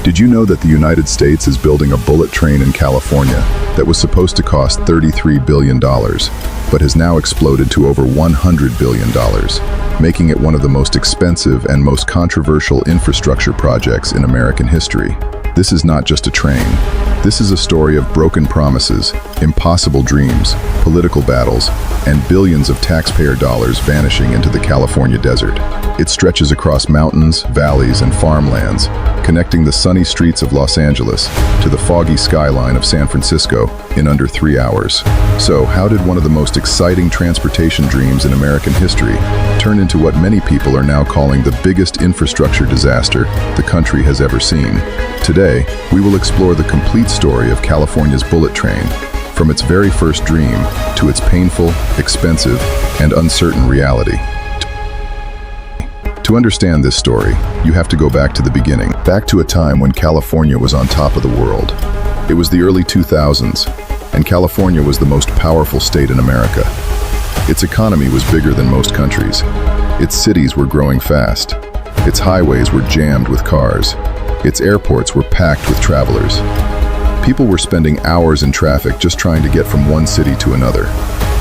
Did you know that the United States is building a bullet train in California that was supposed to cost $33 billion, but has now exploded to over $100 billion, making it one of the most expensive and most controversial infrastructure projects in American history? This is not just a train. This is a story of broken promises, impossible dreams, political battles, and billions of taxpayer dollars vanishing into the California desert. It stretches across mountains, valleys, and farmlands, connecting the sunny streets of Los Angeles to the foggy skyline of San Francisco in under 3 hours. So, how did one of the most exciting transportation dreams in American history turn into what many people are now calling the biggest infrastructure disaster the country has ever seen? Today, we will explore the complete story of California's bullet train, from its very first dream to its painful, expensive, and uncertain reality. To understand this story, you have to go back to the beginning, back to a time when California was on top of the world. It was the early 2000s, and California was the most powerful state in America. Its economy was bigger than most countries. Its cities were growing fast. Its highways were jammed with cars. Its airports were packed with travelers. People were spending hours in traffic just trying to get from one city to another.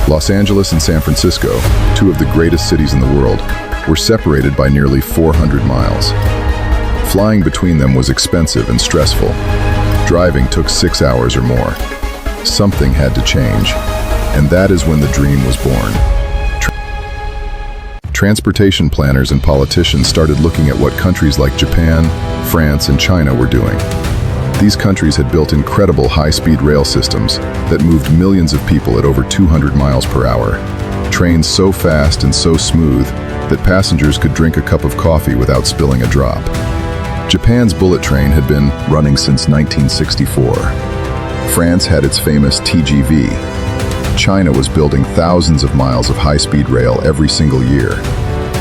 Los Angeles and San Francisco, two of the greatest cities in the world, were separated by nearly 400 miles. Flying between them was expensive and stressful. Driving took 6 hours or more. Something had to change, and that is when the dream was born. Transportation planners and politicians started looking at what countries like Japan, France, and China were doing. These countries had built incredible high-speed rail systems that moved millions of people at over 200 miles per hour. Trains so fast and so smooth that passengers could drink a cup of coffee without spilling a drop. Japan's bullet train had been running since 1964. France had its famous TGV. China was building thousands of miles of high-speed rail every single year.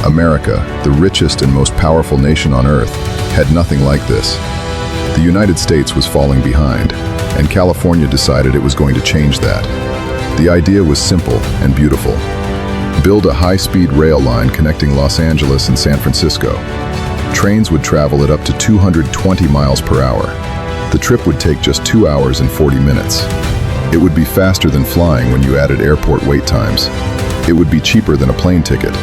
America, the richest and most powerful nation on Earth, had nothing like this. The United States was falling behind, and California decided it was going to change that. The idea was simple and beautiful. Build a high-speed rail line connecting Los Angeles and San Francisco. Trains would travel at up to 220 miles per hour. The trip would take just 2 hours and 40 minutes. It would be faster than flying when you added airport wait times. It would be cheaper than a plane ticket.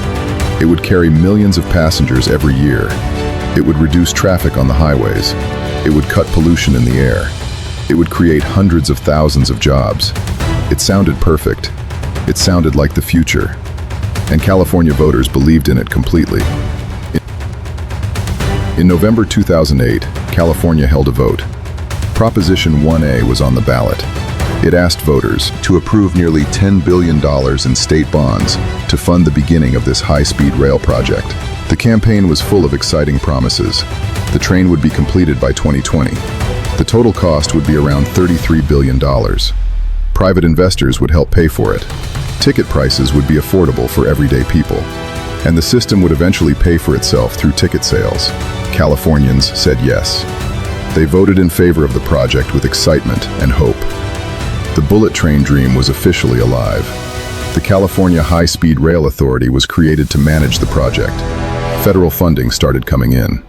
It would carry millions of passengers every year. It would reduce traffic on the highways. It would cut pollution in the air. It would create hundreds of thousands of jobs. It sounded perfect. It sounded like the future. And California voters believed in it completely. In November 2008, California held a vote. Proposition 1A was on the ballot. It asked voters to approve nearly $10 billion in state bonds to fund the beginning of this high-speed rail project. The campaign was full of exciting promises. The train would be completed by 2020. The total cost would be around $33 billion. Private investors would help pay for it. Ticket prices would be affordable for everyday people. And the system would eventually pay for itself through ticket sales. Californians said yes. They voted in favor of the project with excitement and hope. The bullet train dream was officially alive. The California High-Speed Rail Authority was created to manage the project. Federal funding started coming in.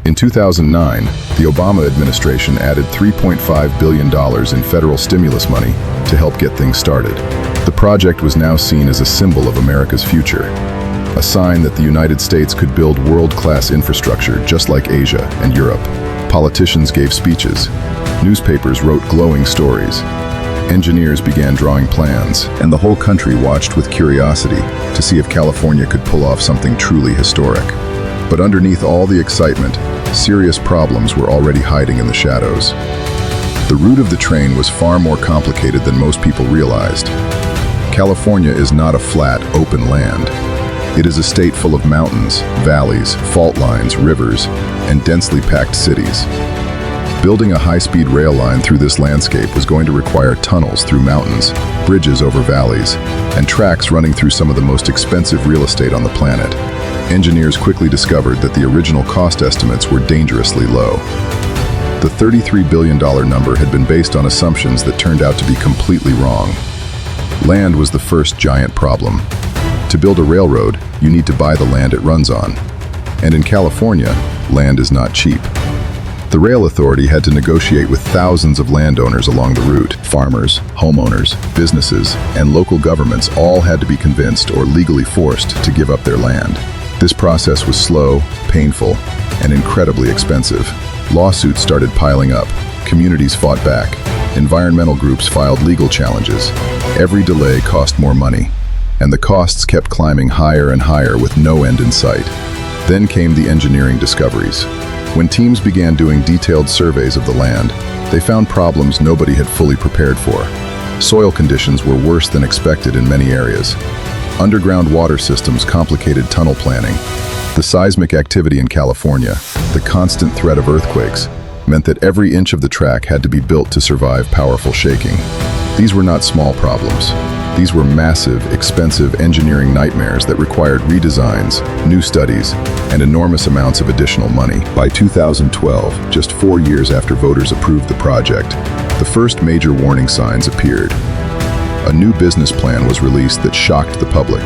In 2009, the Obama administration added $3.5 billion in federal stimulus money to help get things started. The project was now seen as a symbol of America's future, a sign that the United States could build world-class infrastructure just like Asia and Europe. Politicians gave speeches. Newspapers wrote glowing stories. Engineers began drawing plans, and the whole country watched with curiosity to see if California could pull off something truly historic. But underneath all the excitement, serious problems were already hiding in the shadows. The route of the train was far more complicated than most people realized. California is not a flat, open land. It is a state full of mountains, valleys, fault lines, rivers, and densely packed cities. Building a high-speed rail line through this landscape was going to require tunnels through mountains, bridges over valleys, and tracks running through some of the most expensive real estate on the planet. Engineers quickly discovered that the original cost estimates were dangerously low. The $33 billion number had been based on assumptions that turned out to be completely wrong. Land was the first giant problem. To build a railroad, you need to buy the land it runs on. And in California, land is not cheap. The rail authority had to negotiate with thousands of landowners along the route. Farmers, homeowners, businesses, and local governments all had to be convinced or legally forced to give up their land. This process was slow, painful, and incredibly expensive. Lawsuits started piling up. Communities fought back. Environmental groups filed legal challenges. Every delay cost more money, and the costs kept climbing higher and higher with no end in sight. Then came the engineering discoveries. When teams began doing detailed surveys of the land, they found problems nobody had fully prepared for. Soil conditions were worse than expected in many areas. Underground water systems complicated tunnel planning. The seismic activity in California, the constant threat of earthquakes, meant that every inch of the track had to be built to survive powerful shaking. These were not small problems. These were massive, expensive engineering nightmares that required redesigns, new studies, and enormous amounts of additional money. By 2012, just 4 years after voters approved the project, the first major warning signs appeared. A new business plan was released that shocked the public.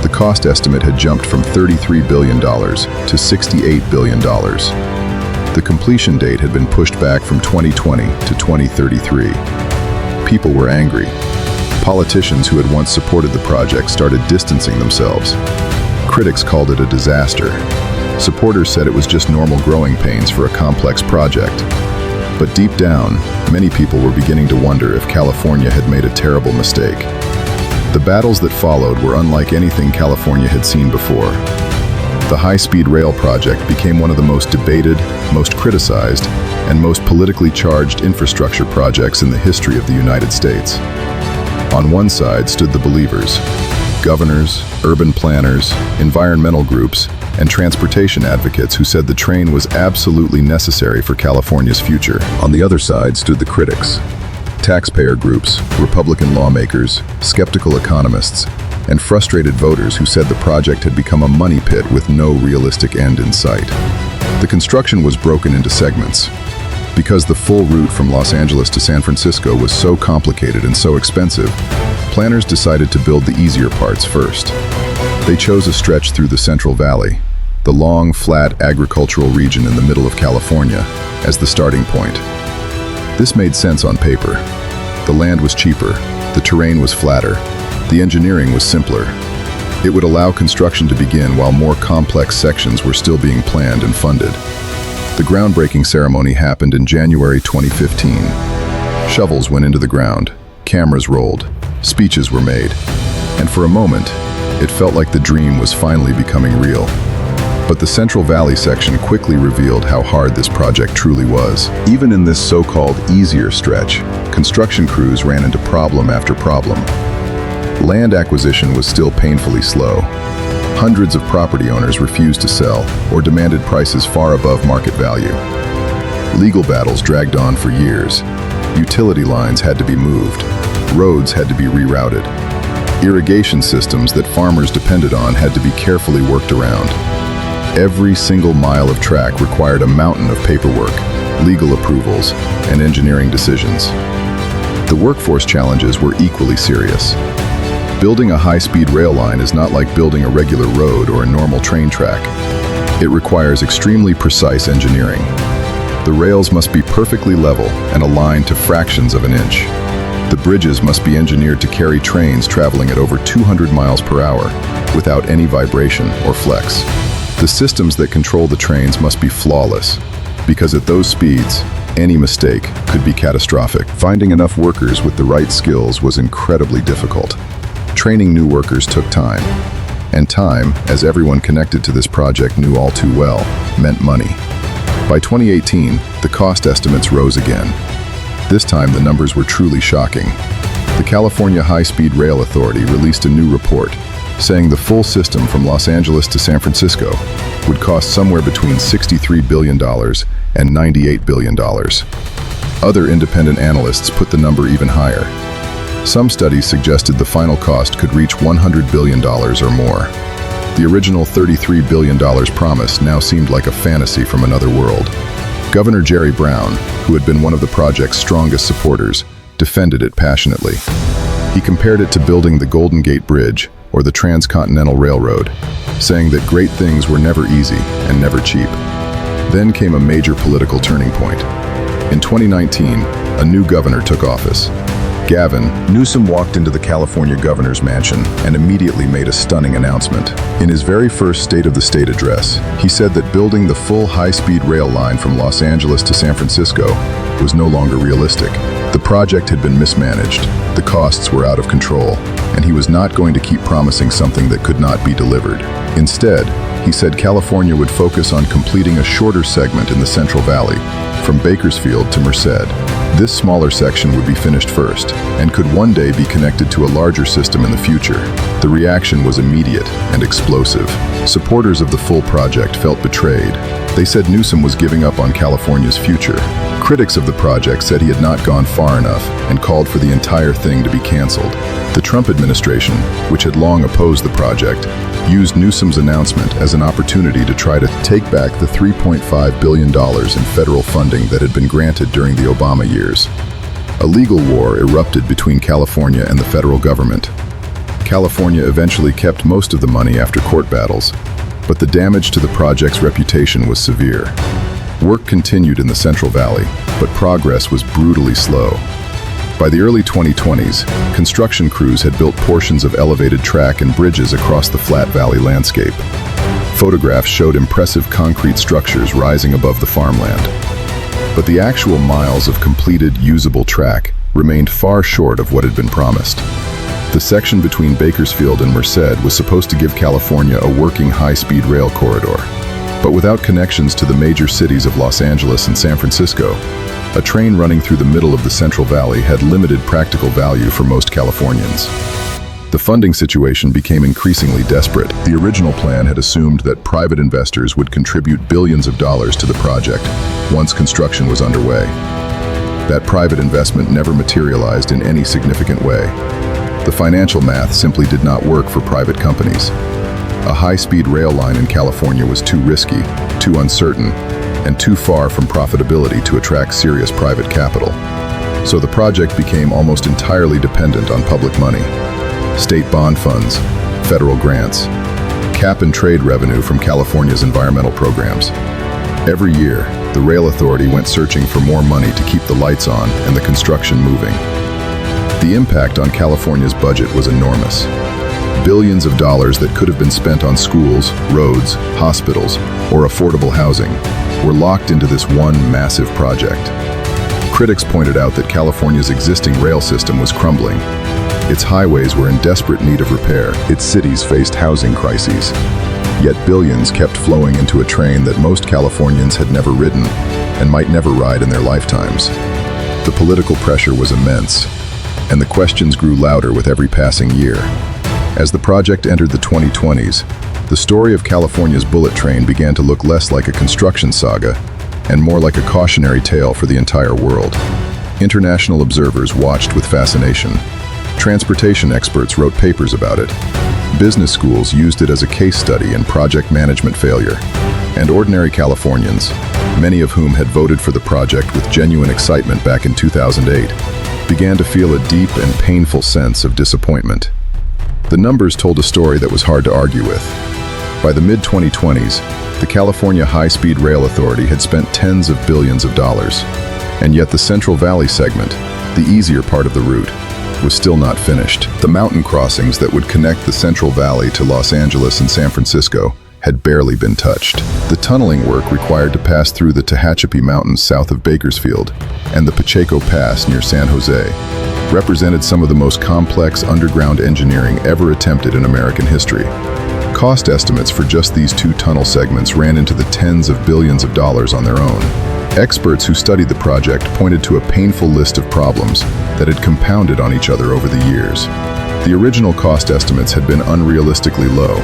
The cost estimate had jumped from $33 billion to $68 billion. The completion date had been pushed back from 2020 to 2033. People were angry. Politicians who had once supported the project started distancing themselves. Critics called it a disaster. Supporters said it was just normal growing pains for a complex project. But deep down, many people were beginning to wonder if California had made a terrible mistake. The battles that followed were unlike anything California had seen before. The high-speed rail project became one of the most debated, most criticized, and most politically charged infrastructure projects in the history of the United States. On one side stood the believers, governors, urban planners, environmental groups, and transportation advocates who said the train was absolutely necessary for California's future. On the other side stood the critics, taxpayer groups, Republican lawmakers, skeptical economists, and frustrated voters who said the project had become a money pit with no realistic end in sight. The construction was broken into segments. Because the full route from Los Angeles to San Francisco was so complicated and so expensive, planners decided to build the easier parts first. They chose a stretch through the Central Valley, the long, flat agricultural region in the middle of California, as the starting point. This made sense on paper. The land was cheaper, the terrain was flatter, the engineering was simpler. It would allow construction to begin while more complex sections were still being planned and funded. The groundbreaking ceremony happened in January 2015. Shovels went into the ground, cameras rolled, speeches were made, and for a moment, it felt like the dream was finally becoming real. But the Central Valley section quickly revealed how hard this project truly was. Even in this so-called easier stretch, construction crews ran into problem after problem. Land acquisition was still painfully slow. Hundreds of property owners refused to sell or demanded prices far above market value. Legal battles dragged on for years. Utility lines had to be moved. Roads had to be rerouted. Irrigation systems that farmers depended on had to be carefully worked around. Every single mile of track required a mountain of paperwork, legal approvals, and engineering decisions. The workforce challenges were equally serious. Building a high-speed rail line is not like building a regular road or a normal train track. It requires extremely precise engineering. The rails must be perfectly level and aligned to fractions of an inch. The bridges must be engineered to carry trains traveling at over 200 miles per hour without any vibration or flex. The systems that control the trains must be flawless, because at those speeds, any mistake could be catastrophic. Finding enough workers with the right skills was incredibly difficult. Training new workers took time, and time, as everyone connected to this project knew all too well, meant money. By 2018, the cost estimates rose again. This time the numbers were truly shocking. The California High-Speed Rail Authority released a new report saying the full system from Los Angeles to San Francisco would cost somewhere between $63 billion and $98 billion. Other independent analysts put the number even higher. Some studies suggested the final cost could reach $100 billion or more. The original $33 billion promise now seemed like a fantasy from another world. Governor Jerry Brown, who had been one of the project's strongest supporters, defended it passionately. He compared it to building the Golden Gate Bridge or the Transcontinental Railroad, saying that great things were never easy and never cheap. Then came a major political turning point. In 2019, a new governor took office. Gavin Newsom walked into the California governor's mansion and immediately made a stunning announcement. In his very first State of the State address, he said that building the full high-speed rail line from Los Angeles to San Francisco was no longer realistic. The project had been mismanaged, the costs were out of control, and he was not going to keep promising something that could not be delivered. Instead, he said California would focus on completing a shorter segment in the Central Valley, from Bakersfield to Merced. This smaller section would be finished first, and could one day be connected to a larger system in the future. The reaction was immediate and explosive. Supporters of the full project felt betrayed. They said Newsom was giving up on California's future. Critics of the project said he had not gone far enough and called for the entire thing to be canceled. The Trump administration, which had long opposed the project, used Newsom's announcement as an opportunity to try to take back the $3.5 billion in federal funding that had been granted during the Obama years. A legal war erupted between California and the federal government. California eventually kept most of the money after court battles, but the damage to the project's reputation was severe. Work continued in the Central Valley, but progress was brutally slow. By the early 2020s, construction crews had built portions of elevated track and bridges across the flat valley landscape. Photographs showed impressive concrete structures rising above the farmland. But the actual miles of completed, usable track remained far short of what had been promised. The section between Bakersfield and Merced was supposed to give California a working high-speed rail corridor. But without connections to the major cities of Los Angeles and San Francisco, a train running through the middle of the Central Valley had limited practical value for most Californians. The funding situation became increasingly desperate. The original plan had assumed that private investors would contribute billions of dollars to the project once construction was underway. That private investment never materialized in any significant way. The financial math simply did not work for private companies. A high-speed rail line in California was too risky, too uncertain, and too far from profitability to attract serious private capital. So the project became almost entirely dependent on public money. State bond funds, federal grants, cap and trade revenue from California's environmental programs. Every year, the Rail Authority went searching for more money to keep the lights on and the construction moving. The impact on California's budget was enormous. Billions of dollars that could have been spent on schools, roads, hospitals, or affordable housing were locked into this one massive project. Critics pointed out that California's existing rail system was crumbling. Its highways were in desperate need of repair. Its cities faced housing crises. Yet billions kept flowing into a train that most Californians had never ridden and might never ride in their lifetimes. The political pressure was immense, and the questions grew louder with every passing year. As the project entered the 2020s, the story of California's bullet train began to look less like a construction saga and more like a cautionary tale for the entire world. International observers watched with fascination. Transportation experts wrote papers about it. Business schools used it as a case study in project management failure. And ordinary Californians, many of whom had voted for the project with genuine excitement back in 2008, began to feel a deep and painful sense of disappointment. The numbers told a story that was hard to argue with. By the mid-2020s, the California High-Speed Rail Authority had spent tens of billions of dollars, and yet the Central Valley segment, the easier part of the route, was still not finished. The mountain crossings that would connect the Central Valley to Los Angeles and San Francisco had barely been touched. The tunneling work required to pass through the Tehachapi Mountains south of Bakersfield and the Pacheco Pass near San Jose represented some of the most complex underground engineering ever attempted in American history. Cost estimates for just these two tunnel segments ran into the tens of billions of dollars on their own. Experts who studied the project pointed to a painful list of problems that had compounded on each other over the years. The original cost estimates had been unrealistically low,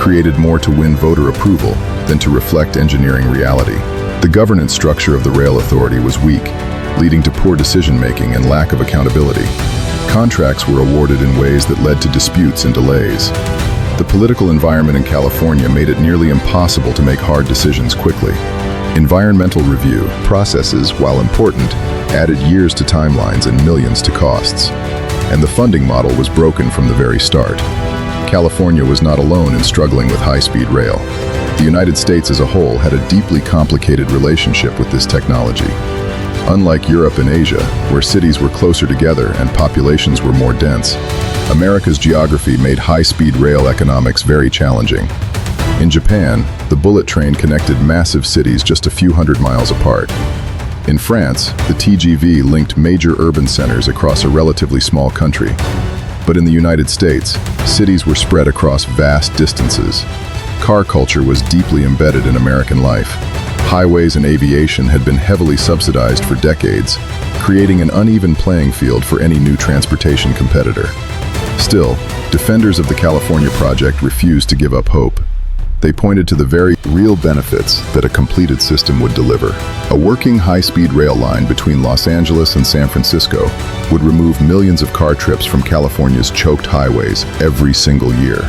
created more to win voter approval than to reflect engineering reality. The governance structure of the Rail Authority was weak, leading to poor decision-making and lack of accountability. Contracts were awarded in ways that led to disputes and delays. The political environment in California made it nearly impossible to make hard decisions quickly. Environmental review processes, while important, added years to timelines and millions to costs. And the funding model was broken from the very start. California was not alone in struggling with high-speed rail. The The United States as a whole had a deeply complicated relationship with this technology. Unlike Europe and Asia, where cities were closer together and populations were more dense, America's geography made high-speed rail economics very challenging. In Japan, the bullet train connected massive cities just a few hundred miles apart. In France, the TGV linked major urban centers across a relatively small country. But in the United States, cities were spread across vast distances. Car culture was deeply embedded in American life. Highways and aviation had been heavily subsidized for decades, creating an uneven playing field for any new transportation competitor. Still, defenders of the California project refused to give up hope. They pointed to the very real benefits that a completed system would deliver. A working high-speed rail line between Los Angeles and San Francisco would remove millions of car trips from California's choked highways every single year.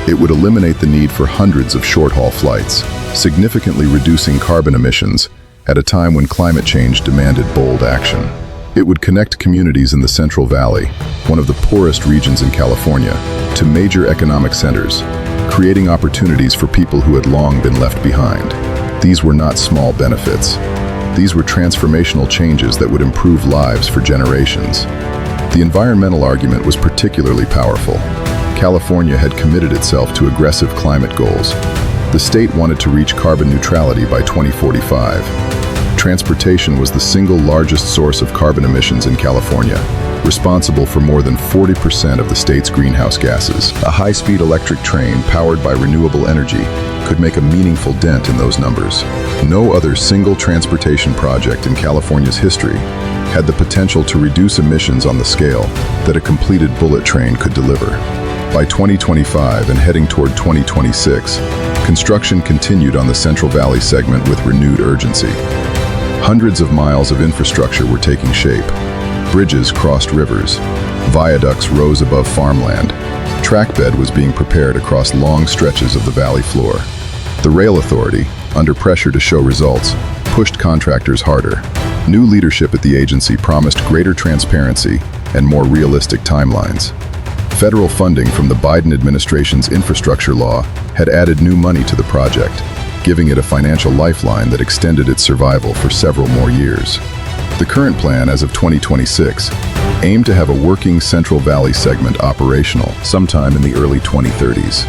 It would eliminate the need for hundreds of short-haul flights, significantly reducing carbon emissions at a time when climate change demanded bold action. It would connect communities in the Central Valley, one of the poorest regions in California, to major economic centers, creating opportunities for people who had long been left behind. These were not small benefits. These were transformational changes that would improve lives for generations. The environmental argument was particularly powerful. California had committed itself to aggressive climate goals. The state wanted to reach carbon neutrality by 2045. Transportation was the single largest source of carbon emissions in California, responsible for more than 40% of the state's greenhouse gases. A high-speed electric train powered by renewable energy could make a meaningful dent in those numbers. No other single transportation project in California's history had the potential to reduce emissions on the scale that a completed bullet train could deliver. By 2025 and heading toward 2026, construction continued on the Central Valley segment with renewed urgency. Hundreds of miles of infrastructure were taking shape. Bridges crossed rivers. Viaducts rose above farmland. Trackbed was being prepared across long stretches of the valley floor. The Rail Authority, under pressure to show results, pushed contractors harder. New leadership at the agency promised greater transparency and more realistic timelines. Federal funding from the Biden administration's infrastructure law had added new money to the project, giving it a financial lifeline that extended its survival for several more years. The current plan, as of 2026, aimed to have a working Central Valley segment operational sometime in the early 2030s.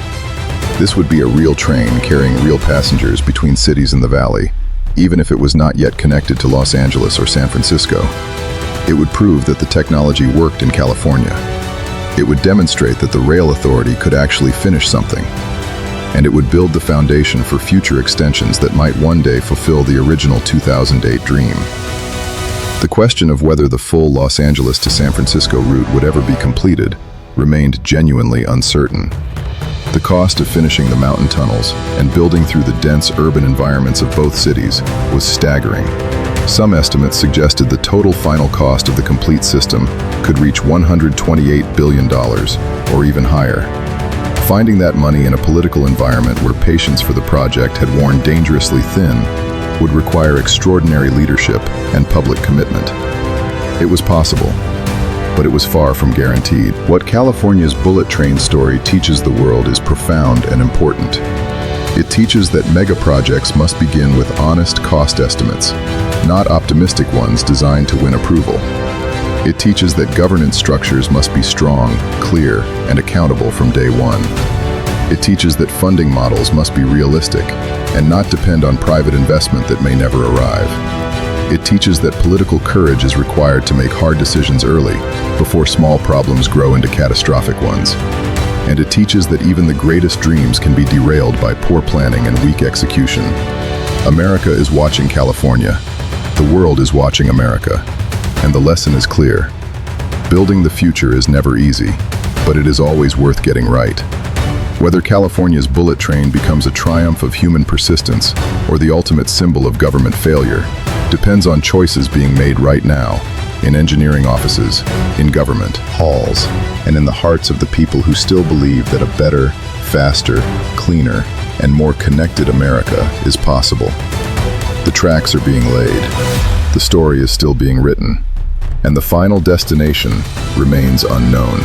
This would be a real train carrying real passengers between cities in the valley, even if it was not yet connected to Los Angeles or San Francisco. It would prove that the technology worked in California. It would demonstrate that the Rail Authority could actually finish something, and it would build the foundation for future extensions that might one day fulfill the original 2008 dream. The question of whether the full Los Angeles to San Francisco route would ever be completed remained genuinely uncertain. The cost of finishing the mountain tunnels and building through the dense urban environments of both cities was staggering. Some estimates suggested the total final cost of the complete system could reach $128 billion, or even higher. Finding that money in a political environment where patience for the project had worn dangerously thin would require extraordinary leadership and public commitment. It was possible, but it was far from guaranteed. What California's bullet train story teaches the world is profound and important. It teaches that mega projects must begin with honest cost estimates, not optimistic ones designed to win approval. It teaches that governance structures must be strong, clear, and accountable from day one. It teaches that funding models must be realistic and not depend on private investment that may never arrive. It teaches that political courage is required to make hard decisions early, before small problems grow into catastrophic ones. And it teaches that even the greatest dreams can be derailed by poor planning and weak execution. America is watching California. The world is watching America. And the lesson is clear. Building the future is never easy, but it is always worth getting right. Whether California's bullet train becomes a triumph of human persistence or the ultimate symbol of government failure depends on choices being made right now, in engineering offices, in government halls, and in the hearts of the people who still believe that a better, faster, cleaner, and more connected America is possible. The tracks are being laid, the story is still being written, and the final destination remains unknown.